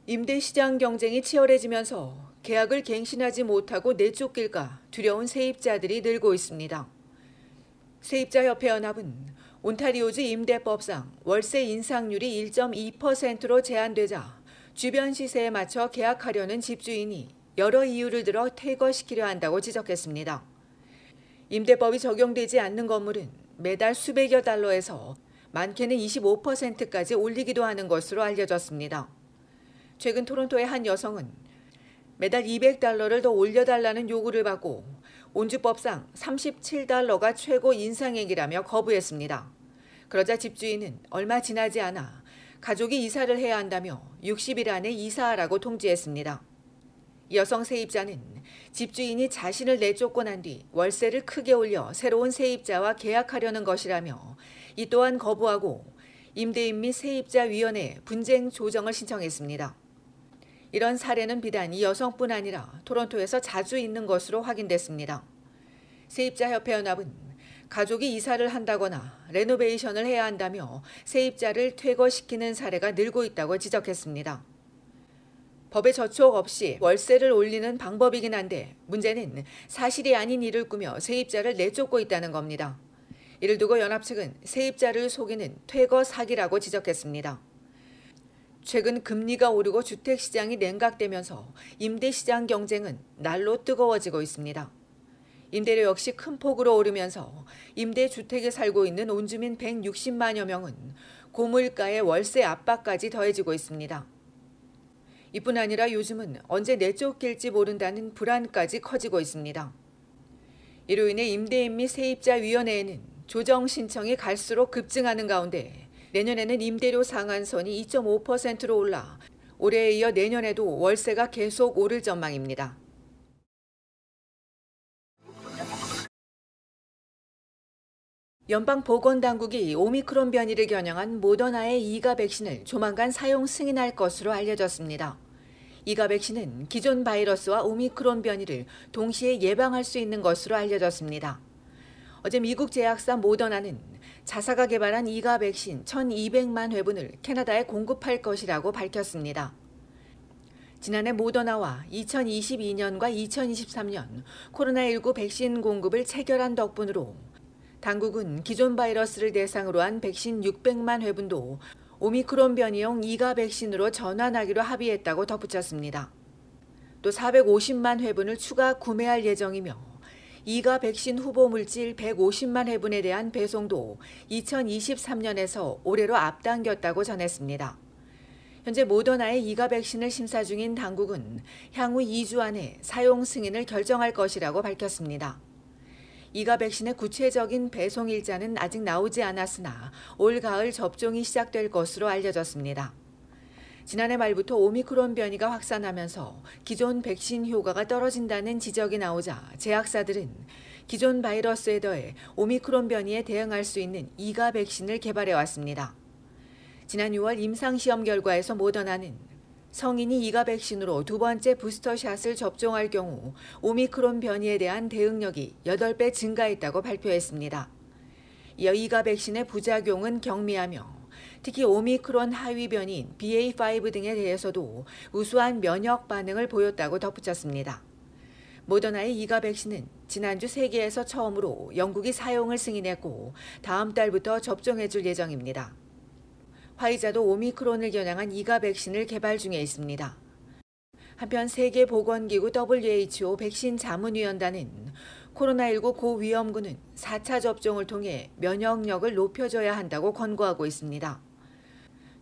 임대 시장 경쟁이 치열해지면서 계약을 갱신하지 못하고 내쫓길까 두려운 세입자들이 늘고 있습니다. 세입자협회연합은 온타리오주 임대법상 월세 인상률이 1.2%로 제한되자 주변 시세에 맞춰 계약하려는 집주인이 여러 이유를 들어 퇴거시키려 한다고 지적했습니다. 임대법이 적용되지 않는 건물은 매달 수백여 달러에서 많게는 25%까지 올리기도 하는 것으로 알려졌습니다. 최근 토론토의 한 여성은 매달 200달러를 더 올려달라는 요구를 받고 온주법상 37달러가 최고 인상액이라며 거부했습니다. 그러자 집주인은 얼마 지나지 않아 가족이 이사를 해야 한다며 60일 안에 이사하라고 통지했습니다. 여성 세입자는 집주인이 자신을 내쫓고 난 뒤 월세를 크게 올려 새로운 세입자와 계약하려는 것이라며 이 또한 거부하고 임대인 및 세입자위원회에 분쟁 조정을 신청했습니다. 이런 사례는 비단 이 여성뿐 아니라 토론토에서 자주 있는 것으로 확인됐습니다. 세입자협회연합은 가족이 이사를 한다거나 레노베이션을 해야 한다며 세입자를 퇴거시키는 사례가 늘고 있다고 지적했습니다. 법에 저촉 없이 월세를 올리는 방법이긴 한데 문제는 사실이 아닌 일을 꾸며 세입자를 내쫓고 있다는 겁니다. 이를 두고 연합 측은 세입자를 속이는 퇴거 사기라고 지적했습니다. 최근 금리가 오르고 주택시장이 냉각되면서 임대시장 경쟁은 날로 뜨거워지고 있습니다. 임대료 역시 큰 폭으로 오르면서 임대주택에 살고 있는 온주민 160만여 명은 고물가의 월세 압박까지 더해지고 있습니다. 이뿐 아니라 요즘은 언제 내쫓길지 모른다는 불안까지 커지고 있습니다. 이로 인해 임대인 및 세입자위원회에는 조정 신청이 갈수록 급증하는 가운데 내년에는 임대료 상한선이 2.5%로 올라 올해에 이어 내년에도 월세가 계속 오를 전망입니다. 연방보건당국이 오미크론 변이를 겨냥한 모더나의 2가 백신을 조만간 사용 승인할 것으로 알려졌습니다. 2가 백신은 기존 바이러스와 오미크론 변이를 동시에 예방할 수 있는 것으로 알려졌습니다. 어제 미국 제약사 모더나는 자사가 개발한 2가 백신 1,200만 회분을 캐나다에 공급할 것이라고 밝혔습니다. 지난해 모더나와 2022년과 2023년 코로나19 백신 공급을 체결한 덕분으로 당국은 기존 바이러스를 대상으로 한 백신 600만 회분도 오미크론 변이용 2가 백신으로 전환하기로 합의했다고 덧붙였습니다. 또 450만 회분을 추가 구매할 예정이며 2가 백신 후보 물질 150만 회분에 대한 배송도 2023년에서 올해로 앞당겼다고 전했습니다. 현재 모더나의 2가 백신을 심사 중인 당국은 향후 2주 안에 사용 승인을 결정할 것이라고 밝혔습니다. 2가 백신의 구체적인 배송 일자는 아직 나오지 않았으나 올 가을 접종이 시작될 것으로 알려졌습니다. 지난해 말부터 오미크론 변이가 확산하면서 기존 백신 효과가 떨어진다는 지적이 나오자 제약사들은 기존 바이러스에 더해 오미크론 변이에 대응할 수 있는 2가 백신을 개발해 왔습니다. 지난 6월 임상시험 결과에서 모더나는 성인이 2가 백신으로 두 번째 부스터샷을 접종할 경우 오미크론 변이에 대한 대응력이 8배 증가했다고 발표했습니다. 이어 2가 백신의 부작용은 경미하며 특히 오미크론 하위 변이인 BA.5 등에 대해서도 우수한 면역 반응을 보였다고 덧붙였습니다. 모더나의 2가 백신은 지난주 세계에서 처음으로 영국이 사용을 승인했고 다음 달부터 접종해줄 예정입니다. 화이자도 오미크론을 겨냥한 2가 백신을 개발 중에 있습니다. 한편 세계보건기구 WHO 백신 자문위원단은 코로나19 고위험군은 4차 접종을 통해 면역력을 높여줘야 한다고 권고하고 있습니다.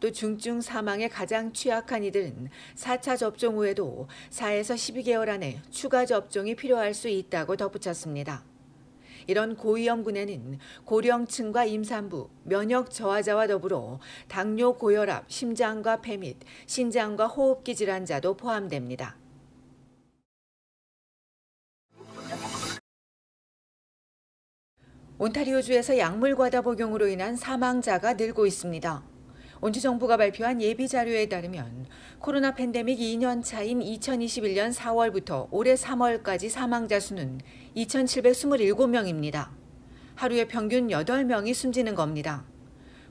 또 중증 사망에 가장 취약한 이들은 4차 접종 후에도 4에서 12개월 안에 추가 접종이 필요할 수 있다고 덧붙였습니다. 이런 고위험군에는 고령층과 임산부, 면역 저하자와 더불어 당뇨, 고혈압, 심장과 폐 및 신장과 호흡기 질환자도 포함됩니다. 온타리오주에서 약물 과다 복용으로 인한 사망자가 늘고 있습니다. 온주 정부가 발표한 예비 자료에 따르면 코로나 팬데믹 2년 차인 2021년 4월부터 올해 3월까지 사망자 수는 2,727명입니다. 하루에 평균 8명이 숨지는 겁니다.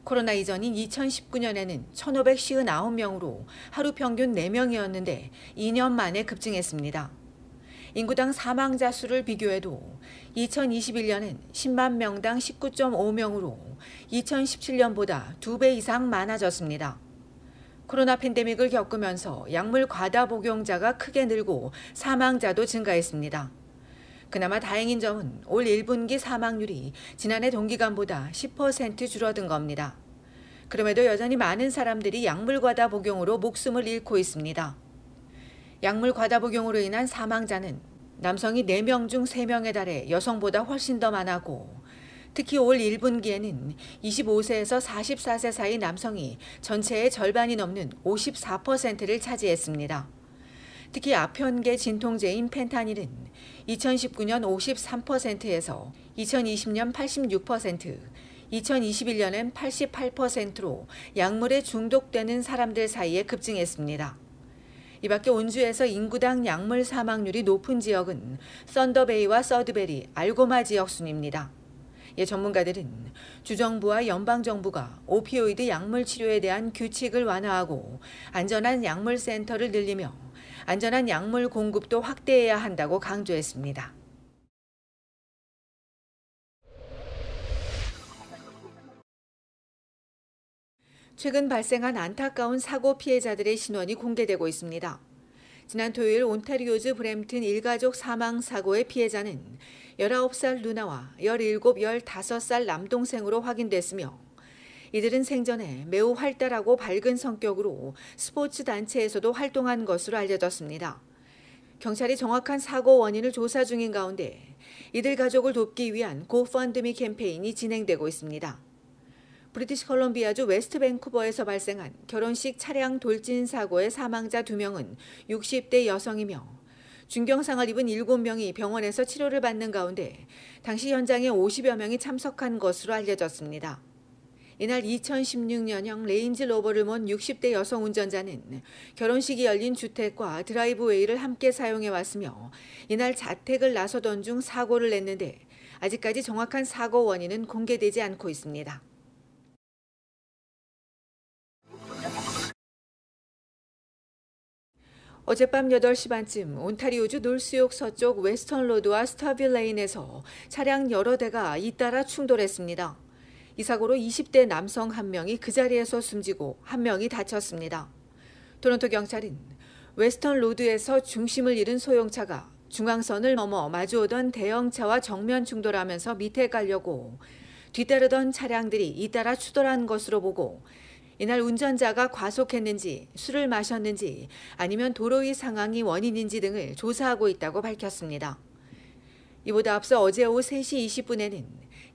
코로나 이전인 2019년에는 1,559명으로 하루 평균 4명이었는데 2년 만에 급증했습니다. 인구당 사망자 수를 비교해도 2021년엔 10만 명당 19.5명으로 2017년보다 2배 이상 많아졌습니다. 코로나 팬데믹을 겪으면서 약물 과다 복용자가 크게 늘고 사망자도 증가했습니다. 그나마 다행인 점은 올 1분기 사망률이 지난해 동기간보다 10% 줄어든 겁니다. 그럼에도 여전히 많은 사람들이 약물 과다 복용으로 목숨을 잃고 있습니다. 약물 과다 복용으로 인한 사망자는 남성이 4명 중 3명에 달해 여성보다 훨씬 더 많았고, 특히 올 1분기에는 25세에서 44세 사이 남성이 전체의 절반이 넘는 54%를 차지했습니다. 특히 아편계 진통제인 펜타닐은 2019년 53%에서 2020년 86%, 2021년엔 88%로 약물에 중독되는 사람들 사이에 급증했습니다. 이 밖에 온주에서 인구당 약물 사망률이 높은 지역은 썬더베이와 서드베리, 알고마 지역 순입니다. 전문가들은 주정부와 연방정부가 오피오이드 약물 치료에 대한 규칙을 완화하고 안전한 약물 센터를 늘리며 안전한 약물 공급도 확대해야 한다고 강조했습니다. 최근 발생한 안타까운 사고 피해자들의 신원이 공개되고 있습니다. 지난 토요일 온타리오주 브램튼 일가족 사망 사고의 피해자는 19살 누나와 17, 15살 남동생으로 확인됐으며, 이들은 생전에 매우 활달하고 밝은 성격으로 스포츠 단체에서도 활동한 것으로 알려졌습니다. 경찰이 정확한 사고 원인을 조사 중인 가운데 이들 가족을 돕기 위한 고펀드미 캠페인이 진행되고 있습니다. 브리티시 컬럼비아주 웨스트 밴쿠버에서 발생한 결혼식 차량 돌진 사고의 사망자 2명은 60대 여성이며, 중경상을 입은 7명이 병원에서 치료를 받는 가운데 당시 현장에 50여 명이 참석한 것으로 알려졌습니다. 이날 2016년형 레인지 로버를 몬 60대 여성 운전자는 결혼식이 열린 주택과 드라이브웨이를 함께 사용해왔으며, 이날 자택을 나서던 중 사고를 냈는데 아직까지 정확한 사고 원인은 공개되지 않고 있습니다. 어젯밤 8시 반쯤 온타리오주 놀수욕 서쪽 웨스턴 로드와 스타빌 레인에서 차량 여러 대가 잇따라 충돌했습니다. 이 사고로 20대 남성 1명이 그 자리에서 숨지고 1명이 다쳤습니다. 토론토 경찰은 웨스턴 로드에서 중심을 잃은 소형차가 중앙선을 넘어 마주오던 대형차와 정면 충돌하면서 밑에 깔려고 뒤따르던 차량들이 잇따라 추돌한 것으로 보고, 이날 운전자가 과속했는지 술을 마셨는지 아니면 도로 위 상황이 원인인지 등을 조사하고 있다고 밝혔습니다. 이보다 앞서 어제 오후 3시 20분에는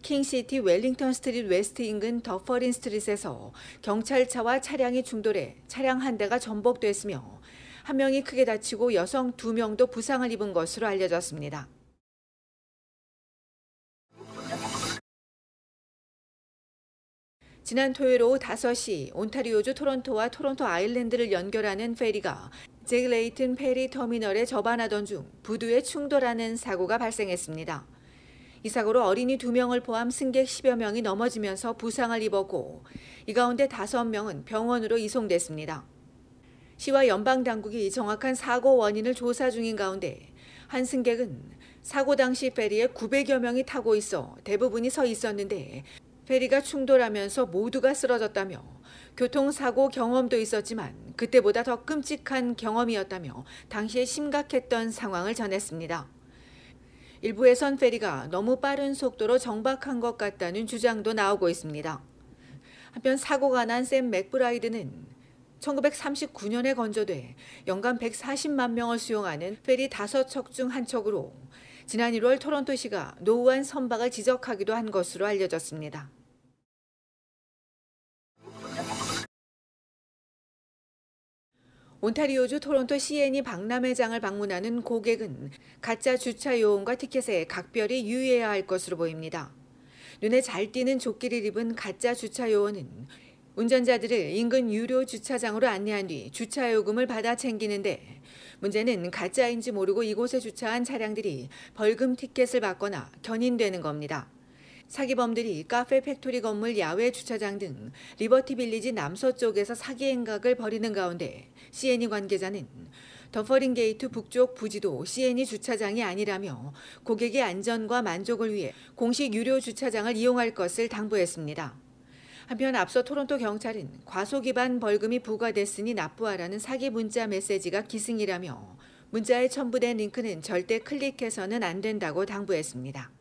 킹시티 웰링턴 스트리트 웨스트 인근 더퍼린 스트릿에서 경찰차와 차량이 충돌해 차량 한 대가 전복됐으며 1명이 크게 다치고 여성 2명도 부상을 입은 것으로 알려졌습니다. 지난 토요일 오후 5시 온타리오주 토론토와 토론토 아일랜드를 연결하는 페리가 잭 레이튼 페리 터미널에 접안하던 중 부두에 충돌하는 사고가 발생했습니다. 이 사고로 어린이 2명을 포함 승객 10여 명이 넘어지면서 부상을 입었고, 이 가운데 5명은 병원으로 이송됐습니다. 시와 연방당국이 정확한 사고 원인을 조사 중인 가운데 한 승객은 사고 당시 페리에 900여 명이 타고 있어 대부분이 서 있었는데 페리가 충돌하면서 모두가 쓰러졌다며, 교통사고 경험도 있었지만 그때보다 더 끔찍한 경험이었다며 당시에 심각했던 상황을 전했습니다. 일부에선 페리가 너무 빠른 속도로 정박한 것 같다는 주장도 나오고 있습니다. 한편 사고가 난 샘 맥브라이드는 1939년에 건조돼 연간 140만 명을 수용하는 페리 5척 중 한 척으로 지난 1월 토론토시가 노후한 선박을 지적하기도 한 것으로 알려졌습니다. 온타리오주 토론토 CN이 박람회장을 방문하는 고객은 가짜 주차 요원과 티켓에 각별히 유의해야 할 것으로 보입니다. 눈에 잘 띄는 조끼를 입은 가짜 주차 요원은 운전자들을 인근 유료 주차장으로 안내한 뒤 주차 요금을 받아 챙기는데, 문제는 가짜인지 모르고 이곳에 주차한 차량들이 벌금 티켓을 받거나 견인되는 겁니다. 사기범들이 카페 팩토리 건물 야외 주차장 등 리버티 빌리지 남서쪽에서 사기 행각을 벌이는 가운데 CNE 관계자는 더퍼링 게이트 북쪽 부지도 CNE 주차장이 아니라며 고객의 안전과 만족을 위해 공식 유료 주차장을 이용할 것을 당부했습니다. 한편 앞서 토론토 경찰은 과속 위반 벌금이 부과됐으니 납부하라는 사기 문자 메시지가 기승이라며 문자에 첨부된 링크는 절대 클릭해서는 안 된다고 당부했습니다.